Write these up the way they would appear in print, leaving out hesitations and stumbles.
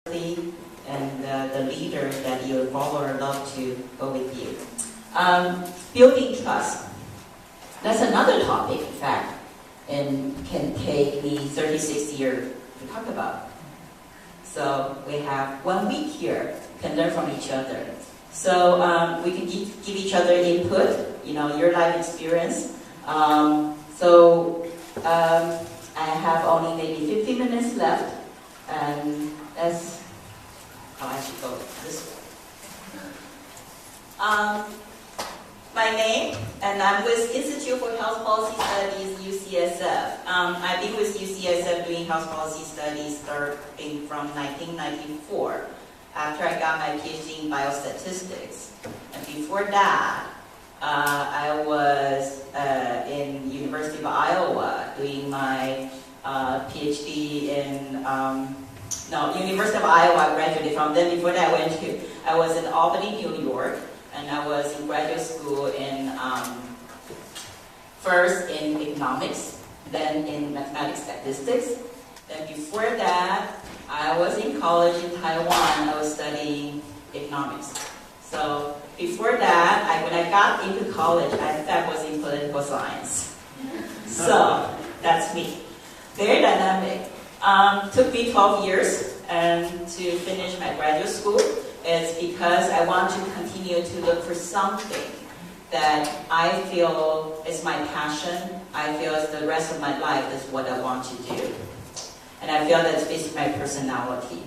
and the leader that your follower love to go with you. Building trust. That's another topic, in fact, and can take me 36 years to talk about. So we have 1 week here, can learn from each other. So we can give each other input, your life experience. I have only maybe 15 minutes left, and that's how I should go this way. My name, and I'm with Institute for Health Policy Studies, UCSF. I've been with UCSF doing health policy studies starting from 1994, after I got my PhD in biostatistics. And before that, I was in University of Iowa doing my PhD in, University of Iowa I graduated from. Then before that I was in Albany, New York, and I was in graduate school in, first in economics, then in mathematics statistics. Then before that, I was in college in Taiwan. I was studying economics. So before that, when I got into college, I in fact was in political science. So that's me. Very dynamic. Took me 12 years to finish my graduate school. It's because I want to continue to look for something that I feel is my passion. I feel as the rest of my life is what I want to do. And I feel that fits my personality.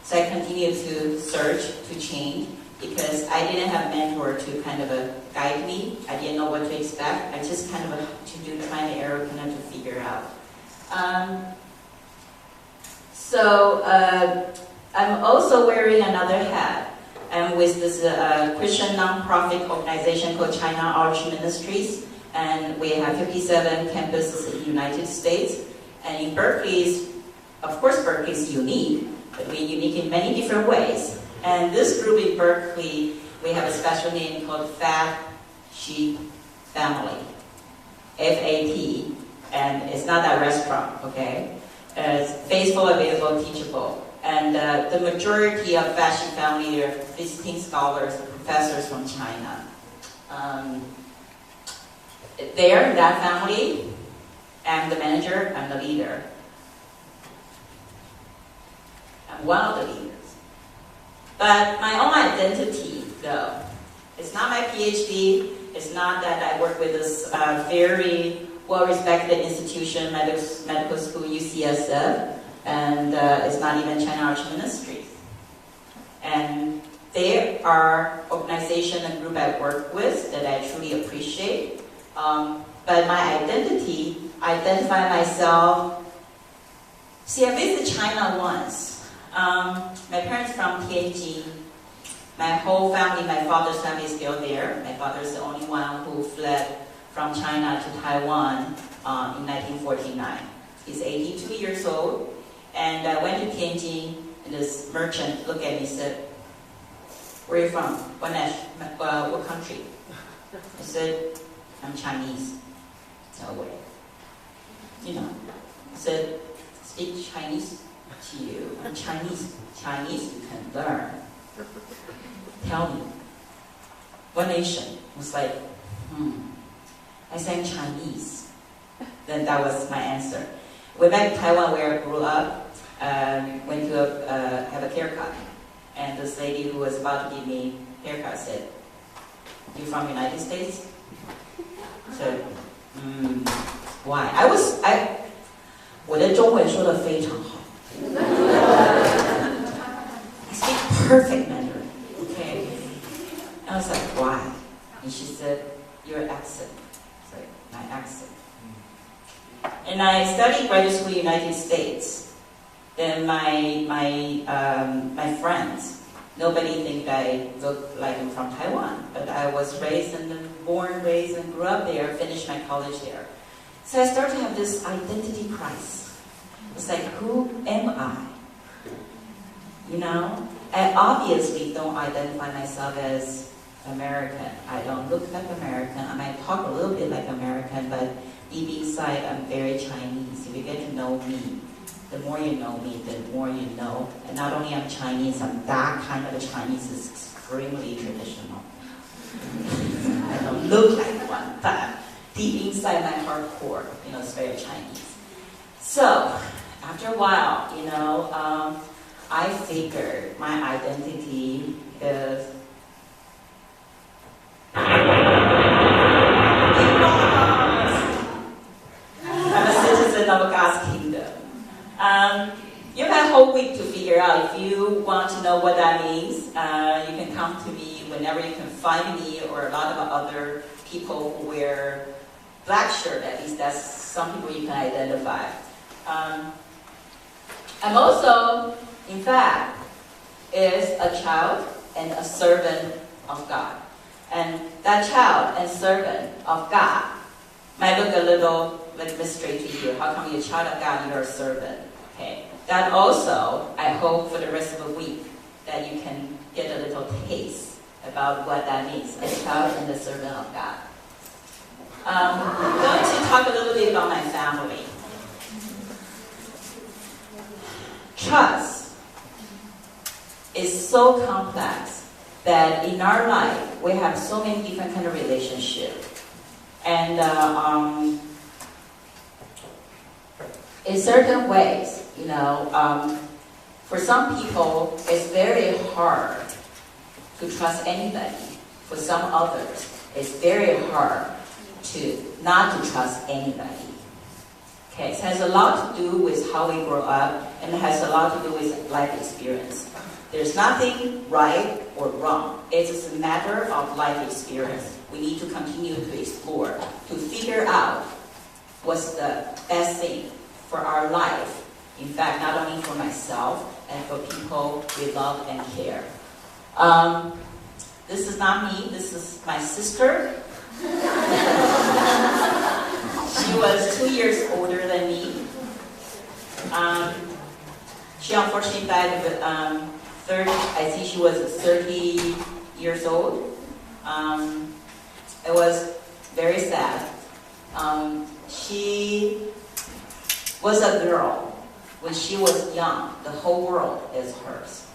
So I continue to search, to change, because I didn't have a mentor to kind of guide me. I didn't know what to expect. I just kind of to do try and error kind of to figure out. I'm also wearing another hat. I'm with this Christian nonprofit organization called China Arch Ministries, and we have 57 campuses in the United States. And in Berkeley, of course Berkeley is unique, but we're unique in many different ways. And this group in Berkeley, we have a special name called Fat Sheep Family, FAT, and it's not that restaurant, okay? It's faithful, available, teachable. And the majority of Fat Sheep Family are visiting scholars, professors from China. There, in that family, I'm the manager, I'm the leader. I'm one of the leaders. But my own identity, though, it's not my PhD, it's not that I work with this very well-respected institution, medical school, UCSF, and it's not even China Arch Ministries. And they are organization and group I work with that I truly appreciate. But my identity, I identify myself. See, I visited China once. My parents from Tianjin. My whole family, my father's family is still there. My father is the only one who fled from China to Taiwan in 1949. He's 82 years old. And I went to Tianjin, and this merchant looked at me and said, "Where are you from? What country?" I said, "I'm Chinese." "No way." I said, "Speak Chinese to you. I'm Chinese. Chinese you can learn. Tell me, what nation?" I was like, I said, "Chinese." Then that was my answer. Went back to Taiwan where I grew up, went to have a haircut. And this lady who was about to give me a haircut said, "You from United States?" I said, "Why?" 我的中文说得非常好。I speak perfect Mandarin, okay? And I was like, "Why?" And she said, "Your accent." I was like, "My accent." And I studied graduate school in the United States. Then my friends, nobody think I look like I'm from Taiwan, but I was born, raised, and grew up there, finished my college there. So I started to have this identity crisis. It's like, who am I? I obviously don't identify myself as American. I don't look like American. I might talk a little bit like American, but deep inside, I'm very Chinese. If you get to know me, The more you know me, the more you know. And not only I'm Chinese, I'm that kind of a Chinese is extremely traditional. I don't look like one, but deep inside my heart core, it's very Chinese. So, after a while, I figured my identity is I'm a citizen of God's kingdom. You have a whole week to figure out. If you want to know what that means, you can come to me whenever you can find me, or a lot of other people who wear black shirt. At least that's some people you can identify. I'm also, in fact, is a child and a servant of God. And that child and servant of God might look a little like mystery to you. How come you're a child of God and you're a servant? Okay. That also, I hope for the rest of the week that you can get a little taste about what that means, a child and a servant of God. I'm going to talk a little bit about my family. Trust is so complex that in our life we have so many different kind of relationships, and in certain ways, for some people it's very hard to trust anybody. For some others, it's very hard to not to trust anybody. Okay, it has a lot to do with how we grow up, and it has a lot to do with life experience. There's nothing right or wrong. It's just a matter of life experience. We need to continue to explore, to figure out what's the best thing for our life. In fact, not only for myself, and for people we love and care. This is not me, this is my sister. She was 2 years older than me. She unfortunately died with 30, I think she was 30 years old. It was very sad. She was a girl. When she was young, the whole world is hers.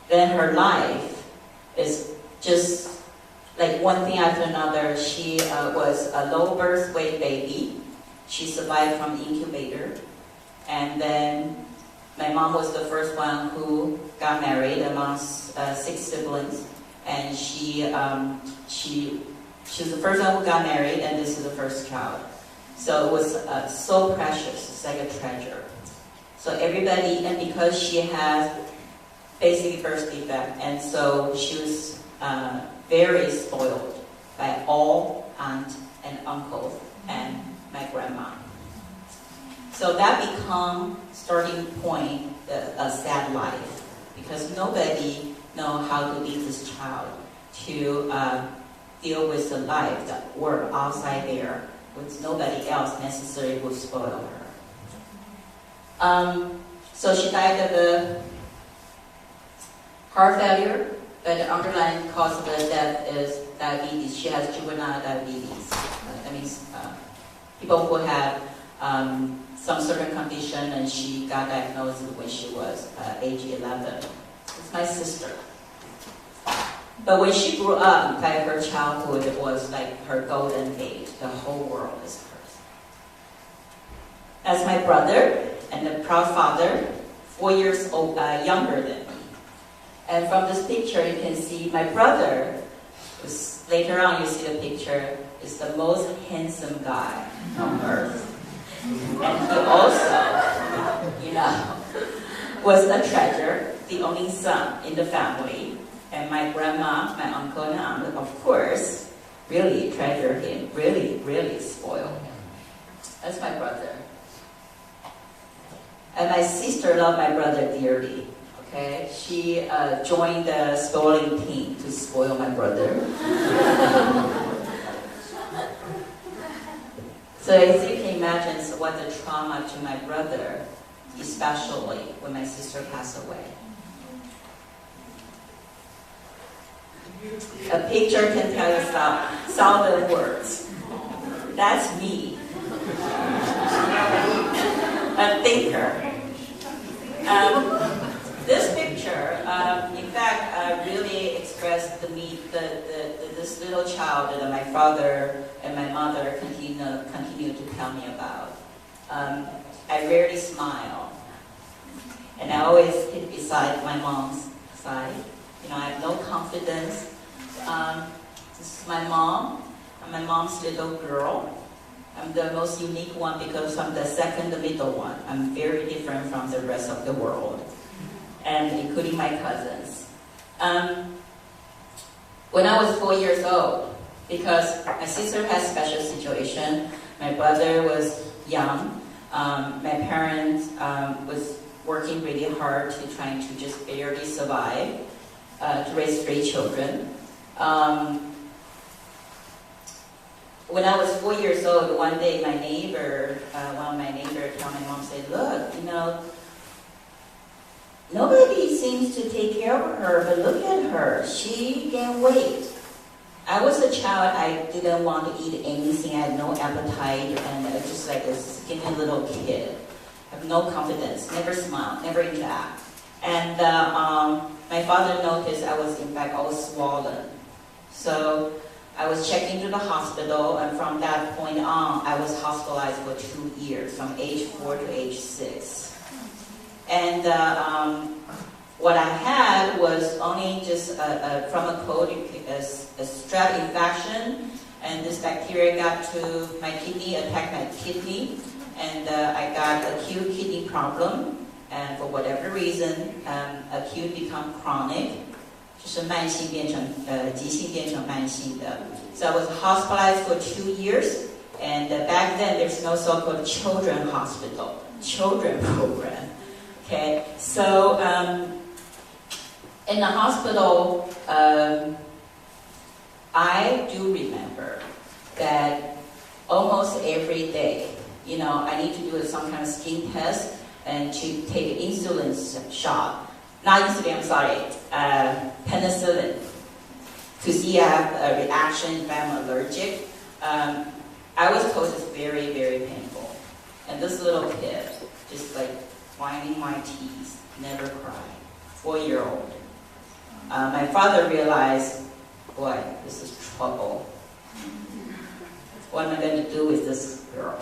Then her life is just like one thing after another. She was a low birth weight baby. She survived from the incubator. And then my mom was the first one who got married amongst 6 siblings. And she was the first one who got married, and this is the first child. So it was so precious. It's like a treasure. So everybody, and because she has basically birth defect, and so she was very spoiled by all aunts and uncles and my grandma. So that become starting point, a sad life, because nobody know how to lead this child to deal with the life, the world outside there, which nobody else necessarily will spoil her. So she died of a heart failure, but the underlying cause of the death is diabetes. She has juvenile diabetes. That means people who have some certain condition, and she got diagnosed when she was age 11. It's my sister. But when she grew up, in fact, her childhood was like her golden age. The whole world is hers. That's my brother, and the proud father, 4 years old, younger than me. And from this picture, you can see my brother, later on you see the picture, is the most handsome guy on earth. And he also, was a treasure, the only son in the family. And my grandma, my uncle and aunt, of course, really treasure him, really, really spoil him. That's my brother. And my sister loved my brother dearly. Okay, she joined the spoiling team to spoil my brother. So as you can imagine, what the trauma to my brother, especially when my sister passed away. A picture can tell you 1,000 words. That's me. A thinker, This picture, in fact, really expressed this little child that my father and my mother continue to tell me about. I rarely smile, and I always sit beside my mom's side. You know, I have no confidence. This is my mom. I'm my mom's little girl. I'm the most unique one because I'm the second middle one. I'm very different from the rest of the world, and including my cousins. When I was 4 years old, because my sister had a special situation, my brother was young, my parents was working really hard to trying to just barely survive, to raise 3 children. When I was 4 years old, one day my neighbor, one of my neighbors told my mom, said, look, you know, nobody seems to take care of her, but look at her, she gained weight. I was a child, I didn't want to eat anything, I had no appetite, and I was just like a skinny little kid. I have no confidence, never smile, never interact. And my father noticed I was in fact all swollen. So I was checked into the hospital, and from that point on, I was hospitalized for 2 years, from age 4 to age 6. And what I had was only just from a cold, a strep infection, and this bacteria got to my kidney, attacked my kidney, and I got acute kidney problem, and for whatever reason, acute become chronic. 就是慢性变成急性变成慢性的. So I was hospitalized for 2 years, and back then there's no so-called children hospital, children program. Okay, so in the hospital, I do remember that almost every day, you know, I need to do some kind of skin test and to take an insulin shot. Not insulin, I'm sorry, penicillin, to see if I have a reaction, if I'm allergic. I was told it's very, very painful. And this little kid, just like grinding my teeth, never cried, 4-year-old. My father realized, boy, this is trouble. What am I going to do with this girl?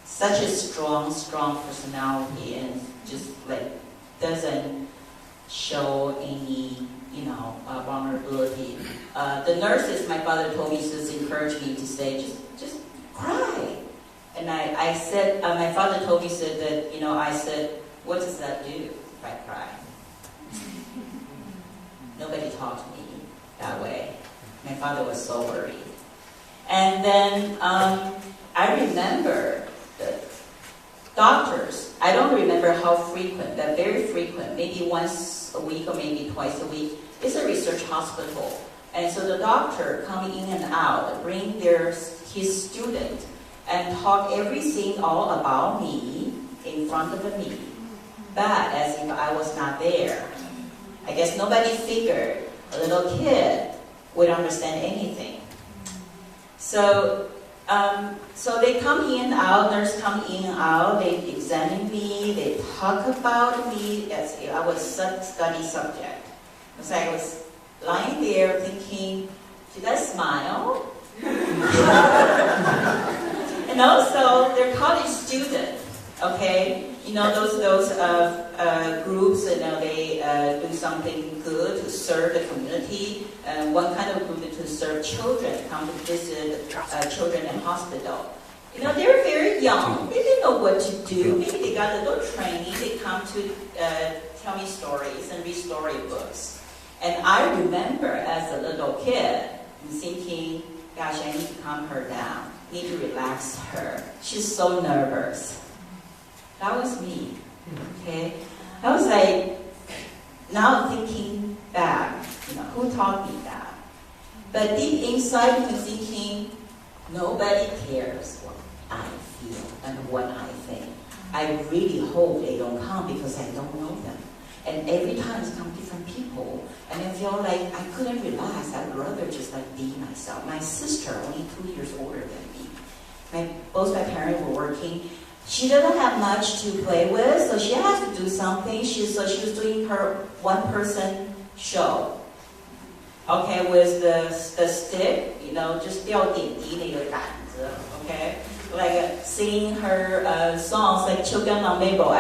Such a strong, strong personality, and just like doesn't show any, you know, vulnerability. The nurses, my father told me, just encouraged me to say, just cry. And I said, my father told me, said that, you know, I said, what does that do if I cry? Nobody taught me that way. My father was so worried. And then I remember the doctors, I don't remember how frequent, but very frequent, maybe once a week or maybe twice a week. It's a research hospital. And so the doctor coming in and out, bring his student and talk everything all about me in front of me, but as if I was not there. I guess nobody figured a little kid would understand anything. So so they come in and out, nurse come in and out, they examine me, they talk about me as if I was a study subject. So I was lying there thinking, should I smile? And also, they're college students, okay? You know, those groups, you know, they do something good to serve the community. One kind of group is to serve children, come to visit children in hospital. You know, they're very young. They didn't know what to do. Maybe they got a little training. They come to tell me stories and read storybooks. And I remember as a little kid thinking, gosh, I need to calm her down. I need to relax her. She's so nervous. That was me, okay? I was like, now thinking back, you know, who taught me that? But deep inside, I'm thinking, nobody cares what I feel and what I think. I really hope they don't come because I don't know them. And every time it's come different people, and I feel like I couldn't relax. I'd rather just like be myself. My sister, only 2 years older than me. Both my parents were working. she doesn't have much to play with, so she has to do something. So she was doing her one-person show. Okay, with the stick, you know, just 吊点滴那个杆子, okay? Like singing her songs like Chogyam Mambebo.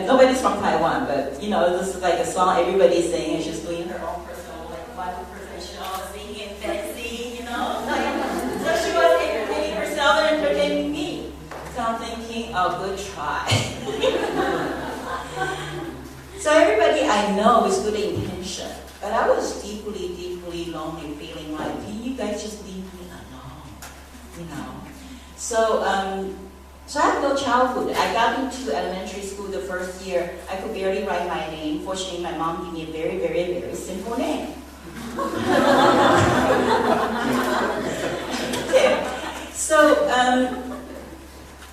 Nobody's from Taiwan, but you know, this is like a song everybody's singing, and she's doing her own personal, like one-person show, singing and dancing, you know? So she was entertaining herself and entertaining me. So I'm thinking, oh, good try. So everybody I know is good intention, but I was deeply, deeply lonely, feeling like, can you guys just leave me alone? You know? So, so I have no childhood. I got into elementary school the first year. I could barely write my name. Fortunately, my mom gave me a very, very, very simple name. Okay. So,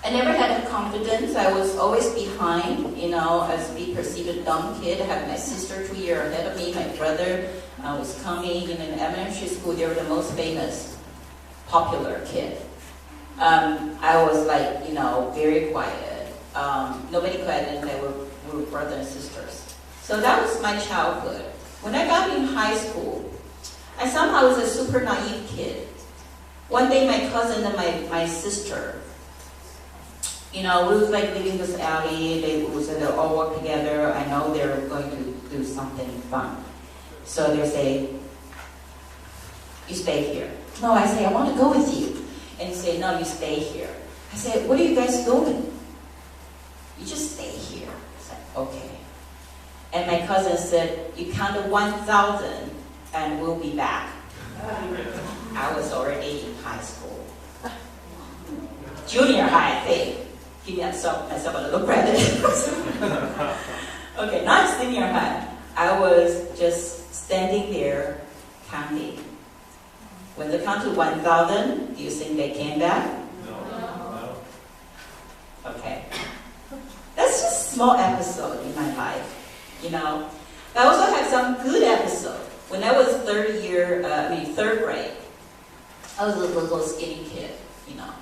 I never had the confidence. I was always behind, you know, as we perceived a dumb kid. I had my sister 2 years ahead of me. My brother was coming. In elementary school, they were the most famous, popular kid. I was like, you know, very quiet. Nobody could identify we were brothers and sisters. So that was my childhood. When I got in high school, I somehow was a super naive kid. One day my cousin and my sister, you know, we was like living this alley, they all work together. I know they're going to do something fun. So they say, you stay here. No, I say, I want to go with you. And he say, no, you stay here. I said, what are you guys doing? You just stay here. I said, okay. And my cousin said, you count to 1,000 and we'll be back. I was already in high school. Junior high, I think. Give myself a little credit. Okay, not senior high. I was just standing there counting. When they count to 1,000, do you think they came back? No. Okay. That's just a small episode in my life, you know. I also had some good episodes. When I was third grade, I was a little skinny kid, you know.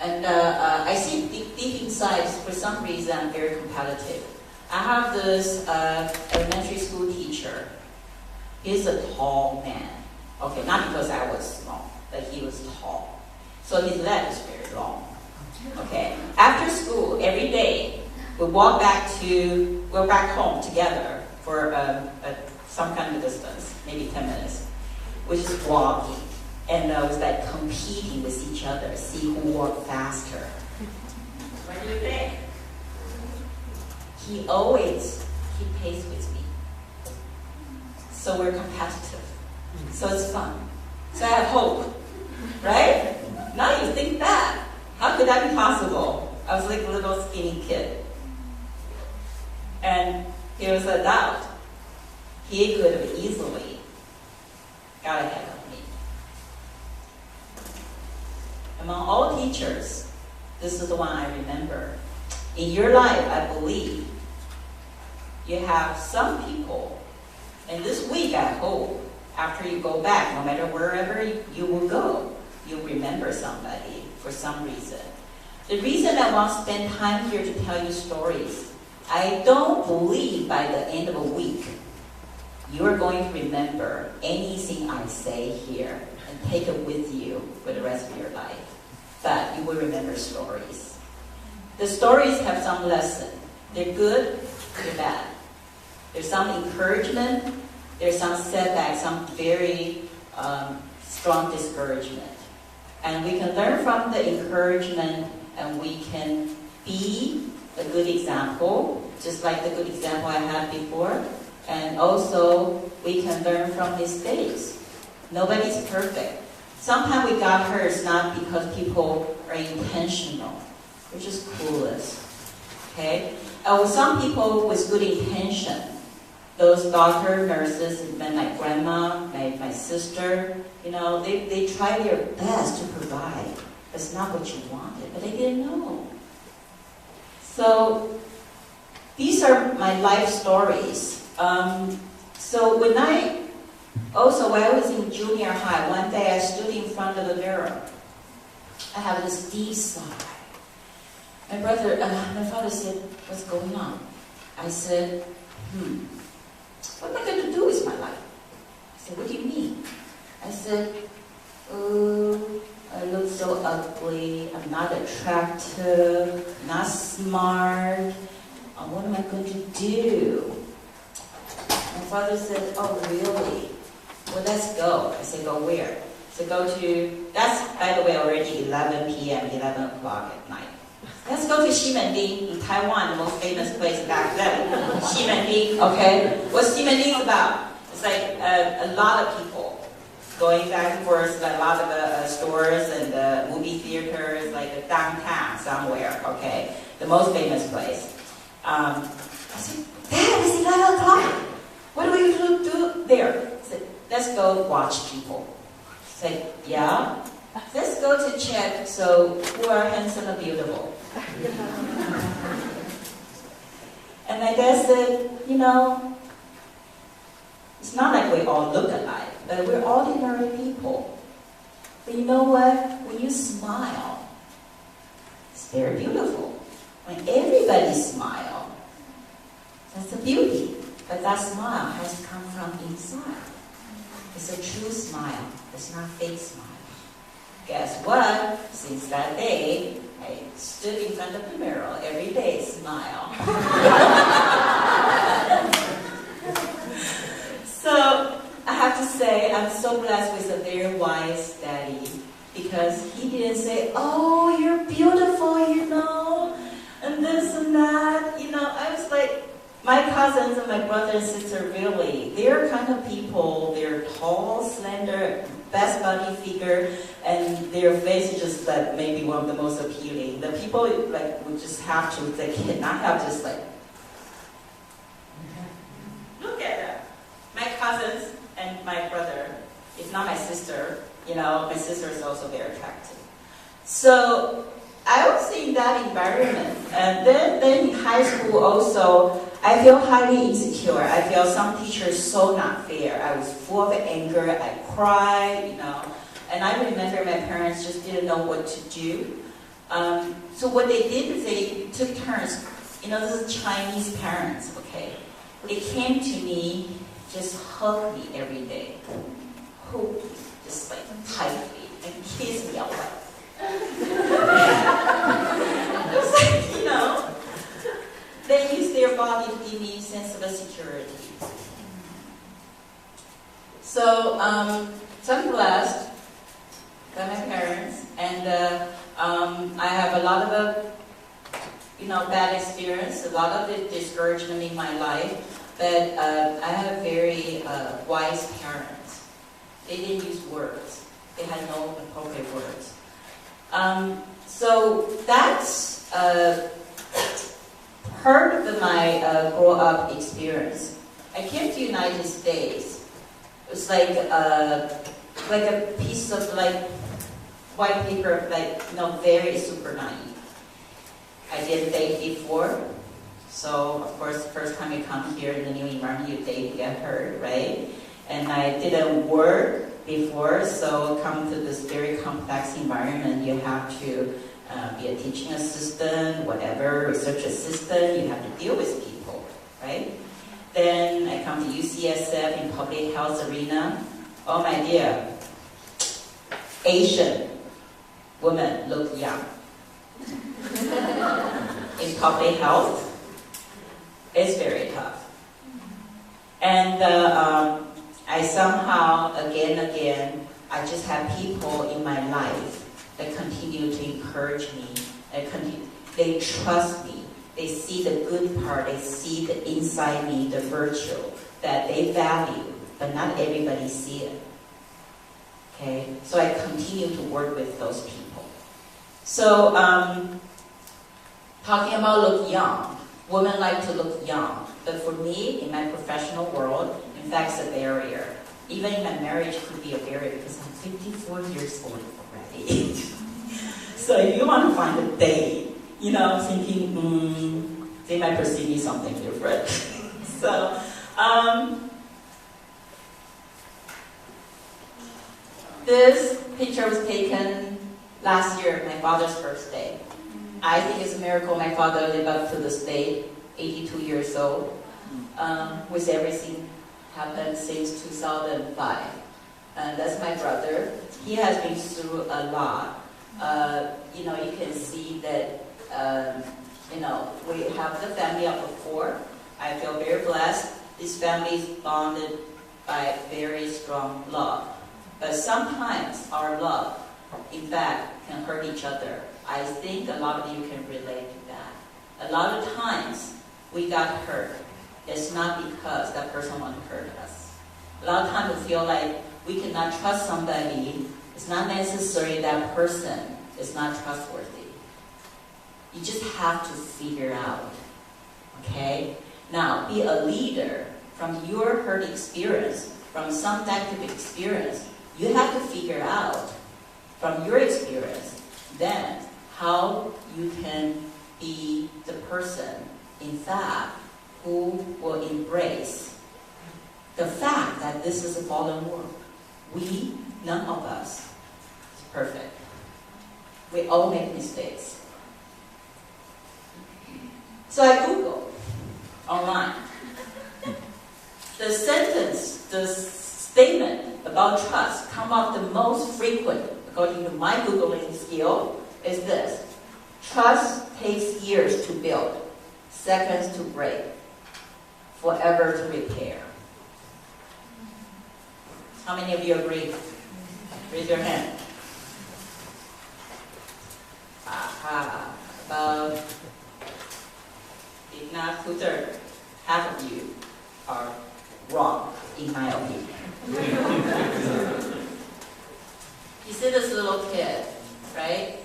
And I see deep inside, for some reason, I'm very competitive. I have this elementary school teacher. He's a tall man. Okay, not because I was small, but he was tall. So his leg is very long. Okay, after school, every day, we walk back home together for some kind of distance, maybe 10 minutes. We're just walking, and it was like competing with each other, see who walked faster. What do you think? He always keep pace with me. So we're competitive. So it's fun. So I have hope, right? Now you think that. How could that be possible? I was like a little skinny kid. And he was an adult. He could have easily got ahead of me. Among all teachers, this is the one I remember. In your life, I believe, you have some people, and this week I hope, after you go back, no matter wherever you will go, you'll remember somebody for some reason. The reason I want to spend time here to tell you stories, I don't believe by the end of a week, you're going to remember anything I say here and take it with you for the rest of your life. But you will remember stories. The stories have some lesson. They're good, they're bad. There's some encouragement, there's some setback, some very strong discouragement. And we can learn from the encouragement, and we can be a good example, just like the good example I had before. And also, we can learn from mistakes. Nobody's perfect. Sometimes we got hurt, it's not because people are intentional. They're just clueless. Okay? Some people with good intention, those doctors, nurses, and my grandma, my sister, you know, they try their best to provide. It's not what you wanted, but they didn't know. So these are my life stories. So when I was in junior high, one day I stood in front of the mirror. I have this deep sigh. My father said, what's going on? I said, what am I going to do with my life? I said, what do you mean? I said, oh, I look so ugly, I'm not attractive, not smart. What am I going to do? My father said, oh, really? Well, let's go. I said, go where? So go to, that's, by the way, already 11 p.m., 11 o'clock at night. Let's go to Ximending in Taiwan, the most famous place back then. Ximending, okay? What Ximending is about? It's like a lot of people going back and forth, like a lot of stores and movie theaters, like a downtown somewhere, okay? The most famous place. I said, Dad, it's 11 o'clock. What are we going to do there? I said, let's go watch people. I said, yeah? Let's go to check so who are handsome and beautiful. And my dad said, you know, it's not like we all look alike, but we're ordinary people. But you know what? When you smile, it's very beautiful. When everybody smiles, that's the beauty. But that smile has to come from inside. It's a true smile. It's not a fake smile. Guess what? Since that day, I stood in front of the mirror every day, smile. So I have to say, I'm so blessed with a very wise daddy, because he didn't say, oh, you're beautiful, you know, and this and that. You know, I was like, my cousins and my brother and sister, really, they're kind of people, they're tall, slender, best body figure, and their face is just like maybe one of the most appealing. The people like would just have to, they cannot have just like, look at that. My cousins and my brother, it's not my sister, you know, my sister is also very attractive. So I was in that environment, and then in high school also, I feel highly insecure. I feel some teachers so not fair. I was full of anger. I cried, you know. And I remember my parents just didn't know what to do. So what they did is they took turns. You know, this is Chinese parents, okay? They came to me, just hug me every day. Hold me, just like tightly, and kiss me out loud. It's like, you know, they use their body to give me a sense of security. So, so I'm blessed by my parents, and I have a lot of, you know, bad experience, a lot of discouragement in my life, but I have very wise parents. They didn't use words. They had no appropriate words. So that's part of my grow-up experience. I came to the United States. It was like a piece of like white paper, like, you know, very super naive. I didn't date before, so of course the first time you come here in the new environment, you date, you get hurt, right? And I didn't work before, so come to this very complex environment, you have to be a teaching assistant, whatever, research assistant, you have to deal with people, right? Then I come to UCSF in public health arena. Oh my dear, Asian women look young. In public health, it's very tough. And I somehow, again, I just have people in my life that continue to encourage me, they trust me, they see the good part, they see the inside me, the virtue that they value, but not everybody see it. Okay, so I continue to work with those people. So, talking about look young, women like to look young, but for me, in my professional world, in fact, it's a barrier. Even in my marriage, it could be a barrier because I'm 54 years old already. So if you want to find a date, you know, thinking, they might perceive me something different. So, this picture was taken last year, my father's birthday. I think it's a miracle my father lived up to this day, 82 years old, with everything happened since 2005. And that's my brother. He has been through a lot. You know, you can see that, you know, we have the family of 4. I feel very blessed. This family is bonded by very strong love. But sometimes our love, in fact, can hurt each other. I think a lot of you can relate to that. A lot of times, we got hurt. It's not because that person wants to hurt us. A lot of times we feel like we cannot trust somebody. It's not necessarily that person is not trustworthy. You just have to figure out, okay? Now, be a leader from your hurt experience, from some negative experience. You have to figure out from your experience then how you can be the person, in fact, who will embrace the fact that this is a fallen world. We, none of us, is perfect. We all make mistakes. So I Googled online. The sentence, the statement about trust come up the most frequent, according to my Googling skill, is this. Trust takes years to build, seconds to break, forever to repair. How many of you agree? Raise your hand. Aha. About, if not 2/3, half of you are wrong, in my opinion. You see this little kid, right?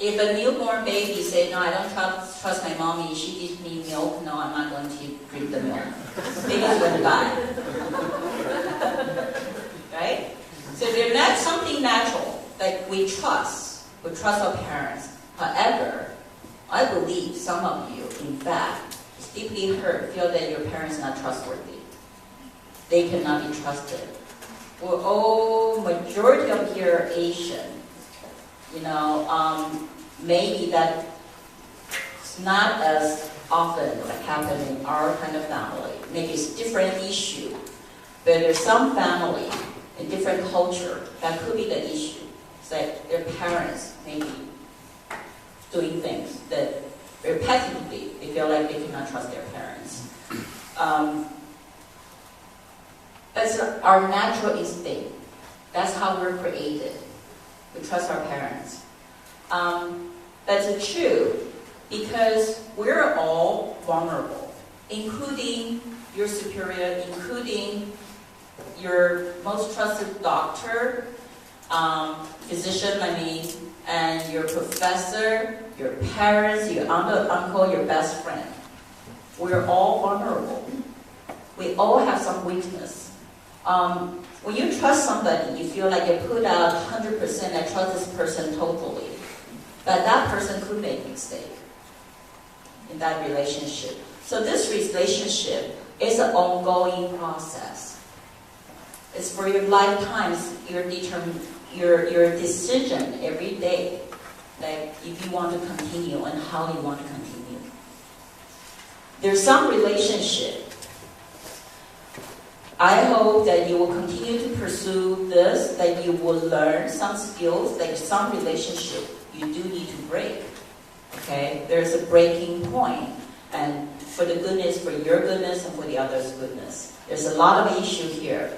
If a newborn baby say, no, I don't trust my mommy, she gives me milk, no, I'm not going to drink the milk. Baby's going to die. Right? So there's not something natural, like we trust our parents. However, I believe some of you, in fact, is deeply hurt, feel that your parents are not trustworthy. They cannot be trusted. We're all, majority of here are Asian. You know, maybe that's not as often like happen in our kind of family. Maybe it's different issue. But there's some family in different culture that could be the issue. It's like their parents maybe doing things that repetitively they feel like they cannot trust their parents. That's our natural instinct. That's how we're created. We trust our parents. That's true because we're all vulnerable, including your superior, including your most trusted doctor, physician, and your professor, your parents, your uncle, your best friend. We're all vulnerable. We all have some weakness. When you trust somebody, you feel like you put out 100%, I trust this person totally. But that person could make a mistake in that relationship. So this relationship is an ongoing process. It's for your lifetimes, your decision every day, like if you want to continue and how you want to continue. There's some relationship. I hope that you will continue to pursue this, that you will learn some skills, like some relationship you do need to break. Okay? There's a breaking point, and for the goodness, for your goodness, and for the other's goodness. There's a lot of issues here.